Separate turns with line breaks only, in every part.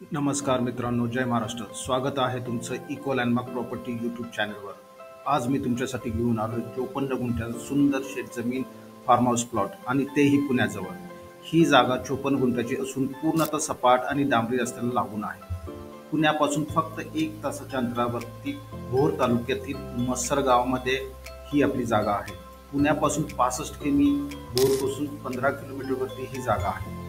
नमस्कार मित्रांनो, जय महाराष्ट्र. स्वागत आहे तुमचं इको लँडमार्क प्रॉपर्टी यूट्यूब चॅनलवर. आज मी तुमच्यासाठी घेऊन आलो 54 गुंठ्याचं सुंदर शेत जमीन फार्म हाऊस प्लॉट आणि तेही पुण्याजवळ. ही जागा 54 गुंठ्याची असून पूर्णतः सपाट आणि डांबरी रस्त्याला लागून आहे. पुण्यापासून फक्त 1 तासाच्या अंतरावरती भोर तालुक्यातील मस्सर गावामध्ये ही आपली जागा आहे. पुण्यापासून 65 किमी, भोरपासून 15 किलोमीटरवरती ही जागा आहे.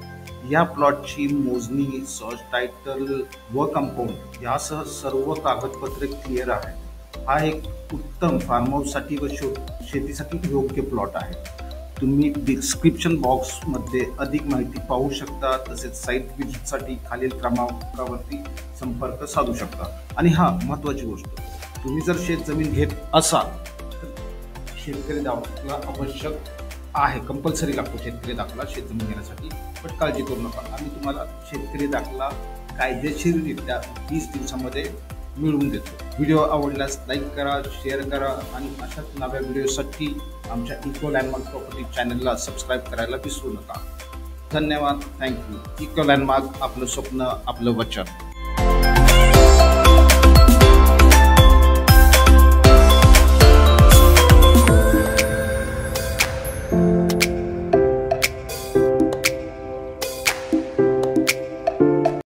या प्लॉटची मोजणी, सर्च टायटल व कंपाऊंड यासह सर्व कागदपत्रे क्लिअर आहे. हा एक उत्तम फार्म हाऊससाठी व शेतीसाठी योग्य प्लॉट आहे. तुम्ही डिस्क्रिप्शन बॉक्समध्ये अधिक माहिती पाहू शकता. तसेच साईट व्हिजिटसाठी खालील क्रमांकावरती संपर्क साधू शकता. आणि महत्त्वाची गोष्ट, तुम्ही जर शेत जमीन घेत असाल तर शेतकरी दाखला आवश्यक आहे, कंपल्सरी लागतो शेतकरी दाखला शेत जमीन घेण्यासाठी. पण काळजी करू नका, आम्ही तुम्हाला शेतकरी दाखला कायदेशीररित्या 20 दिवसामध्ये मिळवून देतो. व्हिडिओ आवडल्यास लाईक करा, शेअर करा आणि अशाच नव्या व्हिडिओसाठी आमच्या इको लँडमार्क प्रॉपर्टी चॅनलला सबस्क्राईब करायला विसरू नका. धन्यवाद. थँक्यू. इको लँडमार्क, आपलं स्वप्न आपलं वचन.